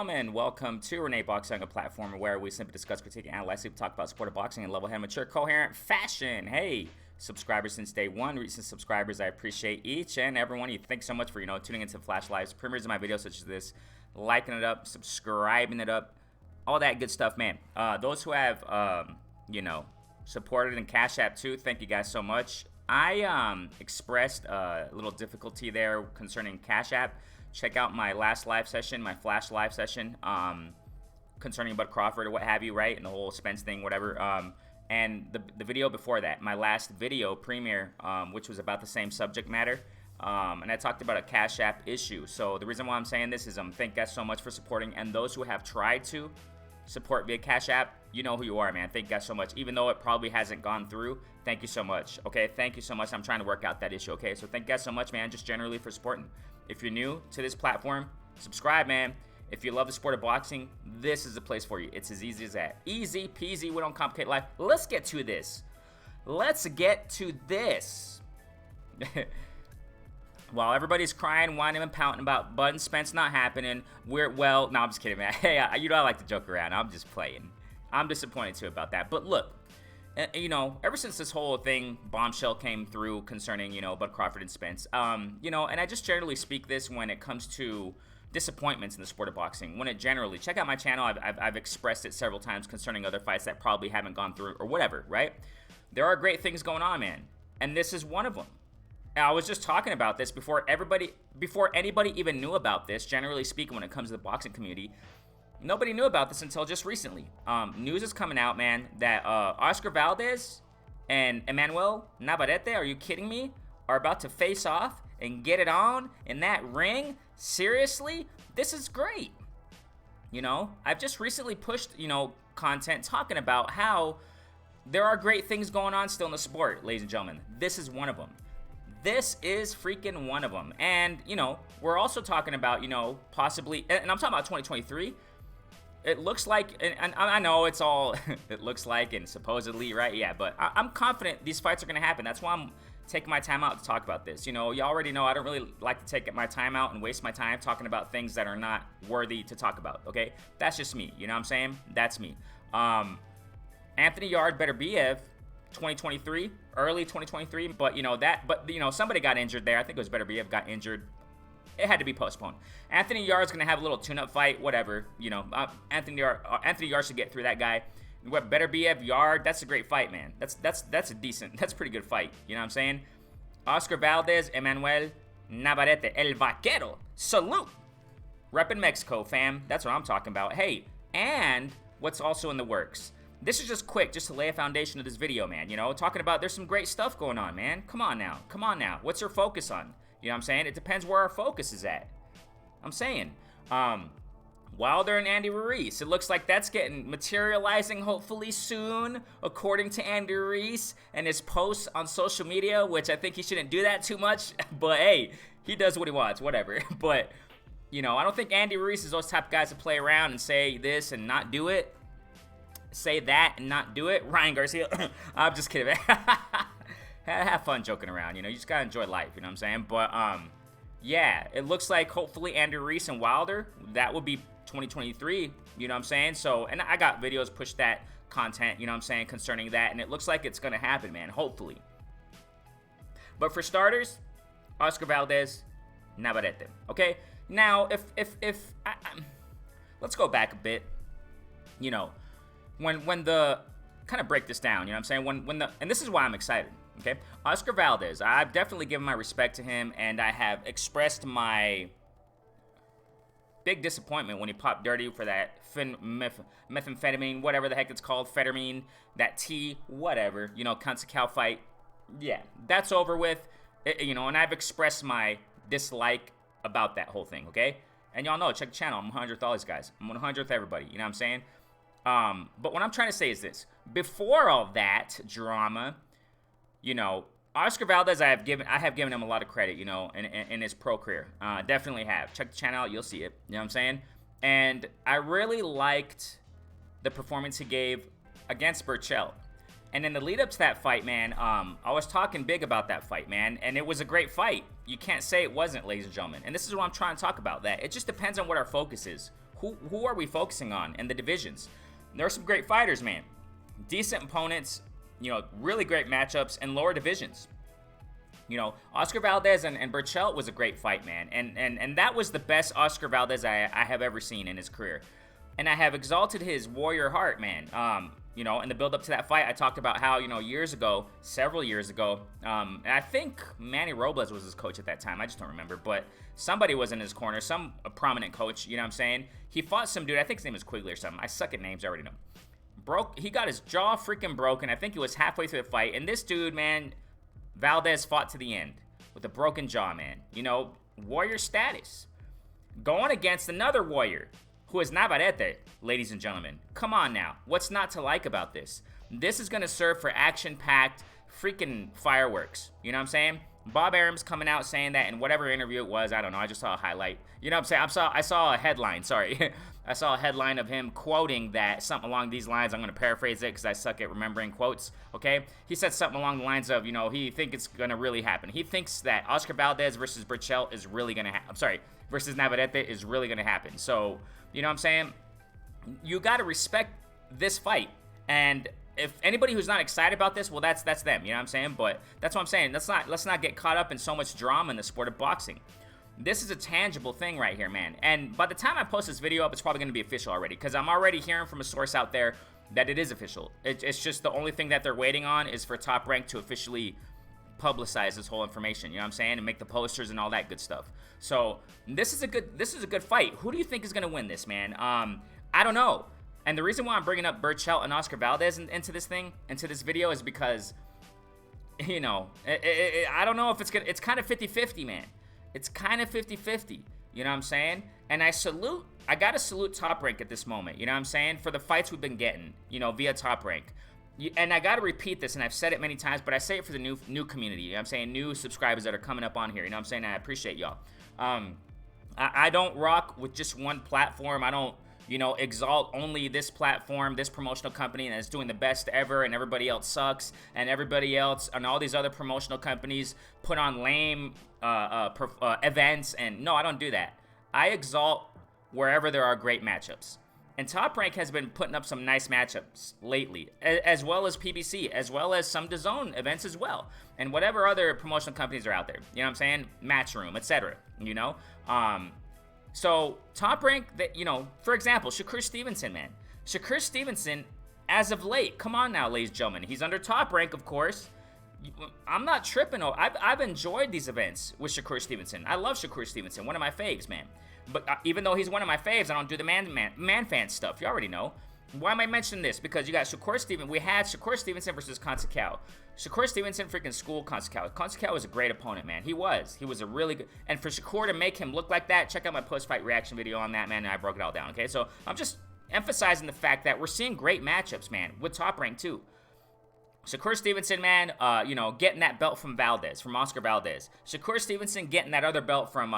gentlemen, welcome to RENEBOXYOUNG, a platform where we simply discuss, critique, analyze, talk about sport of boxing in level-headed, mature, coherent fashion. Hey, subscribers since day one, recent subscribers, I appreciate each and every one of you. Thanks so much for, tuning into Flash Lives, premieres of my videos such as this, liking it up, subscribing it up, all that good stuff, man. Those who have, supported in Cash App too, thank you guys so much. I expressed a little difficulty there concerning Cash App. Check out my last live session, my Flash live session, concerning Bud Crawford or what have you, right? And the whole Spence thing, whatever. And the video before that, my last video premiere, which was about the same subject matter. And I talked about a Cash App issue. So the reason why I'm saying this is thank you guys so much for supporting. And those who have tried to support via Cash App, you know who you are, man. Thank you guys so much. Even though it probably hasn't gone through, thank you so much. Okay, thank you so much. I'm trying to work out that issue, okay? So thank you guys so much, man, just generally for supporting. If you're new to this platform, subscribe, man. If you love the sport of boxing, this is the place for you. It's as easy as that. Easy peasy, we don't complicate life. Let's get to this. While everybody's crying, whining, and pouting about Bud and Spence not happening, no, I'm just kidding, man. Hey, I like to joke around. I'm just playing. I'm disappointed too about that. But look, ever since this whole thing, bombshell came through concerning, Bud Crawford and Spence, and I just generally speak this when it comes to disappointments in the sport of boxing. Check out my channel. I've expressed it several times concerning other fights that probably haven't gone through or whatever, right? There are great things going on, man. And this is one of them. I was just talking about this before anybody even knew about this, generally speaking, when it comes to the boxing community. Nobody knew about this until just recently. News is coming out, man, that Oscar Valdez and Emmanuel Navarrete, are you kidding me, are about to face off and get it on in that ring? Seriously? This is great. I've just recently pushed, content talking about how there are great things going on still in the sport, ladies and gentlemen. This is one of them. This is freaking one of them. And, we're also talking about, possibly, and I'm talking about 2023. It looks like, and I know it's all, it looks like and supposedly, right? Yeah, but I'm confident these fights are going to happen. That's why I'm taking my time out to talk about this. You already know I don't really like to take my time out and waste my time talking about things that are not worthy to talk about, okay? That's just me, you know what I'm saying? That's me. Anthony Yarde, Beterbiev, 2023, early 2023, but somebody got injured there. I think it was Beterbiev got injured. It had to be postponed. Anthony Yarde's gonna have a little tune-up fight, whatever. Anthony Yarde should get through that guy. Beterbiev, Yarde, that's a great fight, man. That's a pretty good fight. You know what I'm saying? Oscar Valdez, Emmanuel Navarrete, El Vaquero, salute. Reppin' Mexico, fam. That's what I'm talking about. Hey, and what's also in the works? This is just quick, just to lay a foundation of this video, man. Talking about there's some great stuff going on, man. Come on now. What's your focus on? You know what I'm saying? It depends where our focus is at. I'm saying, Wilder and Andy Ruiz. It looks like that's materializing hopefully soon, according to Andy Ruiz and his posts on social media, which I think he shouldn't do that too much. But hey, he does what he wants, whatever. But, I don't think Andy Ruiz is those type of guys to play around and say this and not do it. Say that and not do it. Ryan Garcia. I'm just kidding, man. Have fun joking around, you just gotta enjoy life, you know what I'm saying? But yeah, it looks like hopefully Andy Ruiz and Wilder, that would be 2023, you know what I'm saying? So, and I got videos, push that content, you know what I'm saying, concerning that, and it looks like it's gonna happen, man, hopefully. But for starters, Oscar Valdez, Navarrete, okay? Now, let's go back a bit, when the, kind of break this down, you know what I'm saying? And this is why I'm excited, okay? Oscar Valdez, I've definitely given my respect to him, and I have expressed my big disappointment when he popped dirty for that methamphetamine, whatever the heck it's called, phetamine, that T, whatever, Kunsa Cow fight. Yeah, that's over with, and I've expressed my dislike about that whole thing, okay? And y'all know, check the channel, I'm 100th all these guys. I'm 100th everybody, you know what I'm saying? But what I'm trying to say is this. Before all that drama, Oscar Valdez, I have given him a lot of credit, in his pro career. Definitely have. Check the channel out, you'll see it. You know what I'm saying? And I really liked the performance he gave against Burchell. And in the lead up to that fight, man, I was talking big about that fight, man. And it was a great fight. You can't say it wasn't, ladies and gentlemen. And this is what I'm trying to talk about, that it just depends on what our focus is. who are we focusing on in the divisions? There are some great fighters, man. Decent opponents, you know, really great matchups in lower divisions. You know, Oscar Valdez and Burchell was a great fight, man. And that was the best Oscar Valdez I have ever seen in his career. And I have exalted his warrior heart, man. You know, in the build-up to that fight, I talked about how, you know, years ago, several years ago, and I think Manny Robles was his coach at that time. I just don't remember. But somebody was in his corner, some prominent coach, you know what I'm saying? He fought some dude, I think his name was Quigley or something. I suck at names, I already know. He got his jaw freaking broken. I think he was halfway through the fight. And this dude, man, Valdez fought to the end with a broken jaw, man. You know, warrior status. Going against another warrior, who is Navarrete, ladies and gentlemen. Come on now. What's not to like about this? This is going to serve for action-packed freaking fireworks. You know what I'm saying? Bob Arum's coming out saying that in whatever interview it was. I don't know. I just saw a highlight. You know what I'm saying? I saw a headline. Sorry. I saw a headline of him quoting that, something along these lines. I'm going to paraphrase it because I suck at remembering quotes, okay? He said something along the lines of, you know, he thinks it's going to really happen. He thinks that Oscar Valdez versus Burchell is really going to happen. I'm sorry, versus Navarrete is really going to happen. So, you know what I'm saying? You got to respect this fight. And if anybody who's not excited about this, well, that's them, you know what I'm saying? But that's what I'm saying. Let's not get caught up in so much drama in the sport of boxing. This is a tangible thing right here, man. And by the time I post this video up, it's probably going to be official already, because I'm already hearing from a source out there that it is official. It's just the only thing that they're waiting on is for Top Rank to officially publicize this whole information, you know what I'm saying, and make the posters and all that good stuff. So this is a good fight. Who do you think is going to win this, man? I don't know. And the reason why I'm bringing up Burchell and Oscar Valdez into this video is because, you know, I don't know if it's kind of 50-50, man. It's kind of 50-50, you know what I'm saying? And I gotta salute Top Rank at this moment, you know what I'm saying? For the fights we've been getting, you know, via Top Rank. And I gotta repeat this, and I've said it many times, but I say it for the new community, you know what I'm saying? New subscribers that are coming up on here, you know what I'm saying? I appreciate y'all. I don't rock with just one platform. I don't, you know, exalt only this platform, this promotional company, and it's doing the best ever, and everybody else sucks, and everybody else and all these other promotional companies put on lame events. And no, I don't do that. I exalt wherever there are great matchups. And Top Rank has been putting up some nice matchups lately, as well as PBC, as well as some DAZN events as well, and whatever other promotional companies are out there. You know what I'm saying? Matchroom, etc. You know. So Top Rank, that, you know, for example, Shakur Stevenson, man. Shakur Stevenson, as of late, come on now, ladies and gentlemen, he's under Top Rank, of course. I'm not tripping. I've enjoyed these events with Shakur Stevenson. I love Shakur Stevenson, one of my faves, man. But even though he's one of my faves, I don't do the man fan stuff. You already know. Why am I mentioning this? Because you got Shakur Stevenson. We had Shakur Stevenson versus Consecao. Shakur Stevenson freaking schooled Consecao. Consecao was a great opponent, man. He was a really good. And for Shakur to make him look like that, check out my post-fight reaction video on that, man. And I broke it all down. Okay, so I'm just emphasizing the fact that we're seeing great matchups, man, with Top Rank too. Shakur Stevenson, man, you know, getting that belt from Oscar Valdez. Shakur Stevenson getting that other belt from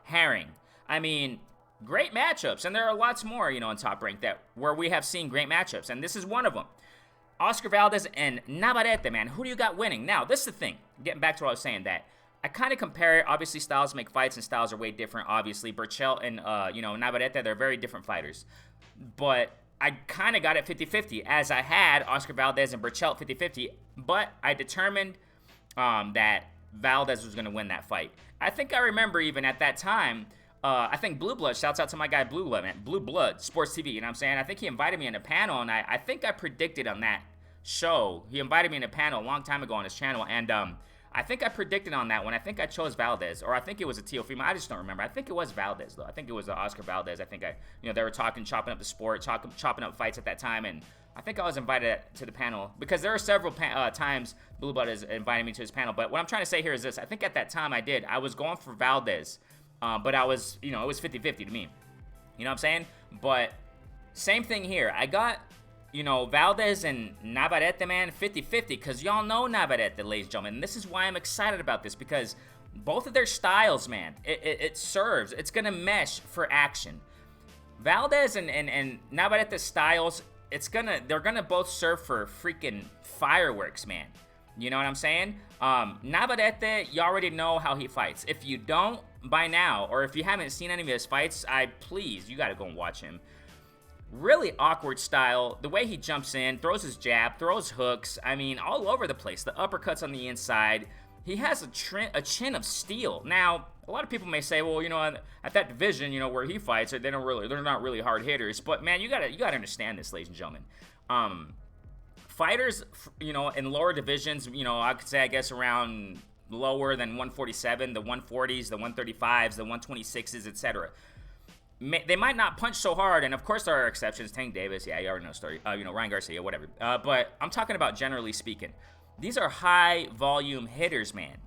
Herring. I mean, great matchups, and there are lots more, you know, in Top Rank where we have seen great matchups, and this is one of them. Oscar Valdez and Navarrete, man, who do you got winning? Now, this is the thing, getting back to what I was saying, that I kind of compare it. Obviously, styles make fights, and styles are way different, obviously. Burchell and, you know, Navarrete, they're very different fighters. But I kind of got it 50-50, as I had Oscar Valdez and Burchell 50-50, but I determined that Valdez was going to win that fight. I think I remember even at that time, I think Blue Blood, shouts out to my guy Blue Blood, man. Blue Blood, Sports TV, you know what I'm saying? I think he invited me in a panel, and I think I predicted on that show. He invited me in a panel a long time ago on his channel, and I think I predicted on that one. I think I chose Valdez, or I think it was a Teofimo. I just don't remember. I think it was Valdez, though. I think it was Oscar Valdez. I think you know, they were chopping up the sport, chopping up fights at that time, and I think I was invited to the panel, because there are several times Blue Blood has invited me to his panel, but what I'm trying to say here is this. I think at that time I was going for Valdez, but I was, you know, it was 50-50 to me. You know what I'm saying? But same thing here. I got, you know, Valdez and Navarrete, man, 50-50, because y'all know Navarrete, ladies and gentlemen. And this is why I'm excited about this, because both of their styles, man, it serves. It's going to mesh for action. Valdez and Navarrete styles, they're going to both serve for freaking fireworks, man. You know what I'm saying? Navarrete, you already know how he fights. If you don't, by now, or if you haven't seen any of his fights, please, you gotta go and watch him. Really awkward style. The way he jumps in, throws his jab, throws hooks. I mean, all over the place. The uppercuts on the inside. He has a chin of steel. Now, a lot of people may say, well, you know, at that division, you know, where he fights, they're not really hard hitters. But man, you gotta understand this, ladies and gentlemen. Fighters, you know, in lower divisions, you know, I could say, I guess, around lower than 147, the 140s, the 135s, the 126s, etc. They might not punch so hard, and of course there are exceptions. Tank Davis, yeah, you already know the story. You know, Ryan Garcia, whatever. But I'm talking about generally speaking. These are high volume hitters, man.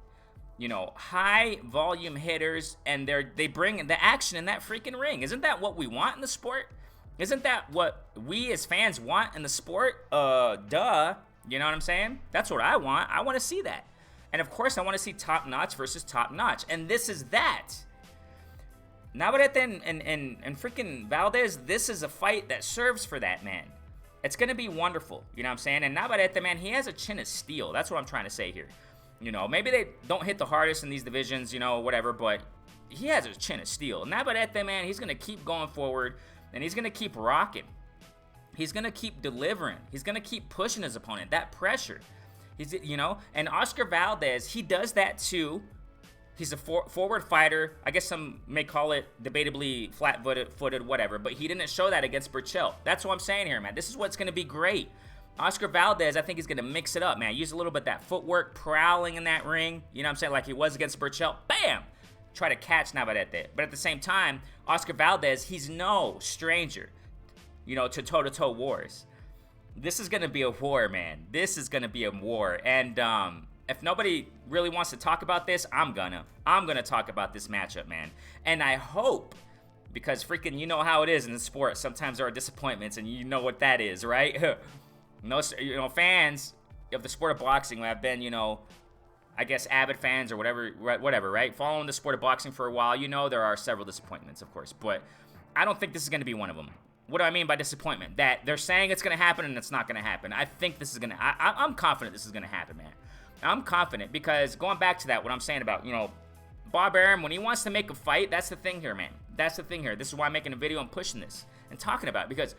You know, high volume hitters, and they bring the action in that freaking ring. Isn't that what we want in the sport? Isn't that what we as fans want in the sport? Duh. You know what I'm saying? That's what I want. I want to see that. And of course, I want to see top notch versus top notch. And this is that. Navarrete and freaking Valdez, this is a fight that serves for that, man. It's going to be wonderful. You know what I'm saying? And Navarrete, man, he has a chin of steel. That's what I'm trying to say here. You know, maybe they don't hit the hardest in these divisions, you know, whatever, but he has a chin of steel. Navarrete, man, he's going to keep going forward, and he's going to keep rocking. He's going to keep delivering. He's going to keep pushing his opponent. That pressure. You know, and Oscar Valdez, he does that too. He's a forward fighter. I guess some may call it debatably flat-footed, whatever. But he didn't show that against Burchell. That's what I'm saying here, man. This is what's going to be great. Oscar Valdez, I think he's going to mix it up, man. Use a little bit of that footwork, prowling in that ring. You know what I'm saying? Like he was against Burchell. Bam! Try to catch Navarrete. But at the same time, Oscar Valdez, he's no stranger, you know, to toe-to-toe wars. This is going to be a war, man. This is going to be a war. And, if nobody really wants to talk about this, I'm gonna talk about this matchup, man. And I hope, because freaking you know how it is in the sport, sometimes there are disappointments, and you know what that is, right? No, you know, fans of the sport of boxing who have been, you know, I guess avid fans or whatever, right? Following the sport of boxing for a while, you know there are several disappointments, of course, but I don't think this is gonna be one of them. What do I mean by disappointment? That they're saying it's gonna happen and it's not gonna happen. I think this is gonna. I'm confident this is gonna happen, man. I'm confident because going back to that, what I'm saying about, you know, Bob Arum, when he wants to make a fight, that's the thing here, man. That's the thing here. This is why I'm making a video and pushing this and talking about it, because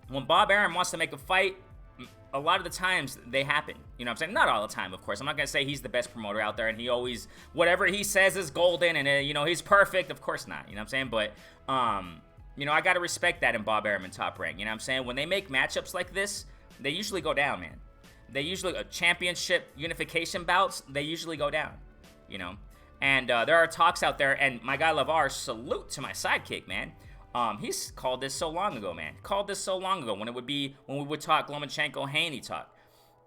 when Bob Arum wants to make a fight, a lot of the times they happen. You know what I'm saying? Not all the time, of course. I'm not going to say he's the best promoter out there and he always, whatever he says is golden and, you know, he's perfect. Of course not. You know what I'm saying? But, you know, I got to respect that in Bob Arum and Top Rank. You know what I'm saying? When they make matchups like this, they usually go down, man. They usually, championship unification bouts, they usually go down, you know. And there are talks out there, and my guy Lavar, salute to my sidekick, man. He's called this so long ago, man. Called this so long ago when we would talk Lomachenko-Haney talk.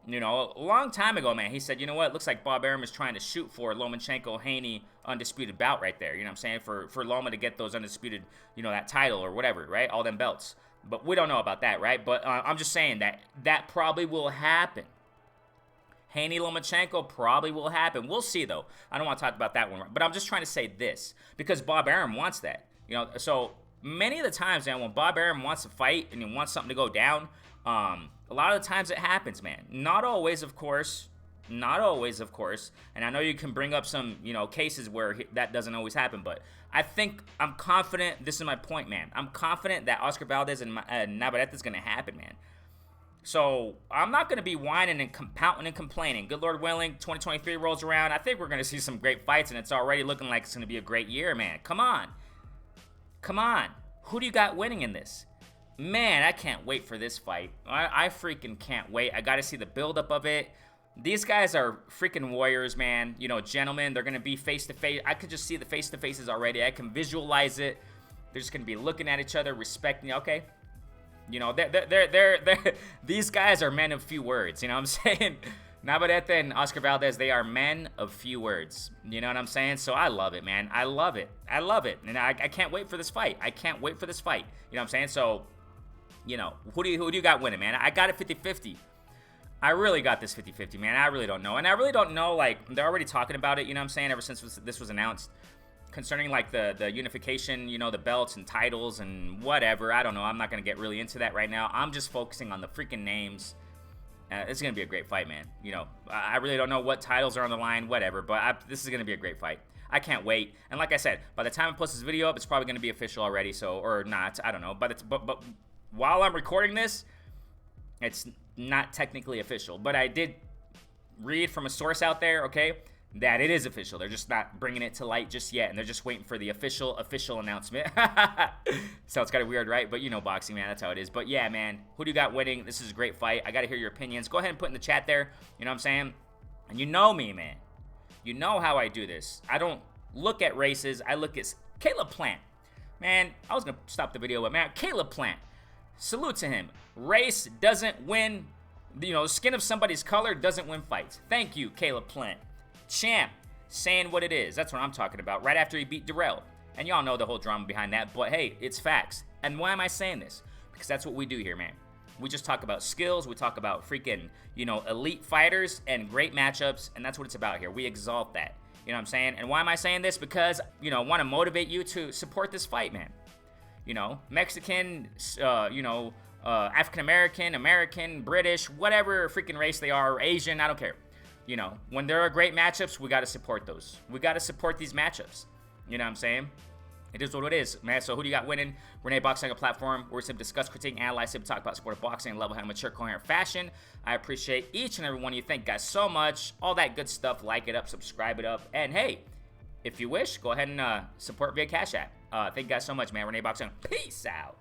You know, a long time ago, man. He said, you know what, looks like Bob Arum is trying to shoot for Lomachenko-Haney undisputed bout right there. You know what I'm saying? For Loma to get those undisputed, you know, that title or whatever, right? All them belts. But we don't know about that, right? But I'm just saying that probably will happen. Haney Lomachenko probably will happen. We'll see, though. I don't want to talk about that one. But I'm just trying to say this, because Bob Arum wants that. You know, so many of the times, man, when Bob Arum wants to fight and he wants something to go down, a lot of the times it happens, man. Not always, of course. Not always, of course. And I know you can bring up some, you know, cases where that doesn't always happen. But I think I'm confident. This is my point, man. I'm confident that Oscar Valdez and Navarrete is going to happen, man. So I'm not going to be whining and pouting and complaining. Good Lord willing, 2023 rolls around. I think we're going to see some great fights, and it's already looking like it's going to be a great year, man. Come on. Come on. Who do you got winning in this? Man, I can't wait for this fight. I freaking can't wait. I got to see the buildup of it. These guys are freaking warriors, man. You know, gentlemen, they're going to be face-to-face. I could just see the face-to-faces already. I can visualize it. They're just going to be looking at each other, respecting. Okay. You know, these guys are men of few words, you know what I'm saying? Navarrete and Oscar Valdez, they are men of few words. You know what I'm saying? So I love it, man. I love it. I love it. And I can't wait for this fight. I can't wait for this fight. You know what I'm saying? So, you know, who do you got winning, man? I got it 50-50. I really got this 50-50, man. I really don't know. And I really don't know, like, they're already talking about it, you know what I'm saying, ever since this was announced. Concerning, like, the unification, you know, the belts and titles and whatever. I don't know. I'm not going to get really into that right now. I'm just focusing on the freaking names. It's going to be a great fight, man. You know, I really don't know what titles are on the line, whatever. But this is going to be a great fight. I can't wait. And like I said, by the time I post this video up, it's probably going to be official already. So, or not, I don't know. But while I'm recording this, it's not technically official. But I did read from a source out there, okay, that it is official. They're just not bringing it to light just yet, and they're just waiting for the official announcement. Sounds kind of weird, right? But you know boxing, man, that's how it is. But yeah, man, who do you got winning? This is a great fight. I got to hear your opinions. Go ahead and put in the chat there, you know what I'm saying? And you know me, man. You know how I do this. I don't look at races. I look at Caleb Plant. Man, I was going to stop the video, but man, Caleb Plant, salute to him. Race doesn't win, you know, skin of somebody's color doesn't win fights. Thank you, Caleb Plant. Champ, saying what it is. That's what I'm talking about. Right after he beat Darrell. And y'all know the whole drama behind that. But hey, it's facts. And why am I saying this? Because that's what we do here, man. We just talk about skills. We talk about freaking, you know, elite fighters and great matchups. And that's what it's about here. We exalt that. You know what I'm saying? And why am I saying this? Because, you know, I want to motivate you to support this fight, man. You know, Mexican, you know, African-American, American, British, whatever freaking race they are, or Asian, I don't care. You know, when there are great matchups, we got to support those. We got to support these matchups. You know what I'm saying? It is what it is, man. So who do you got winning? RENEBOXYOUNG, a platform where we simply discuss, critique, analyze, simply talk about sport of boxing in level-headed, mature, coherent fashion. I appreciate each and every one of you. Thank you guys so much. All that good stuff. Like it up, subscribe it up. And hey, if you wish, go ahead and support via Cash App. Thank you guys so much, man. RENEBOXYOUNG. Peace out.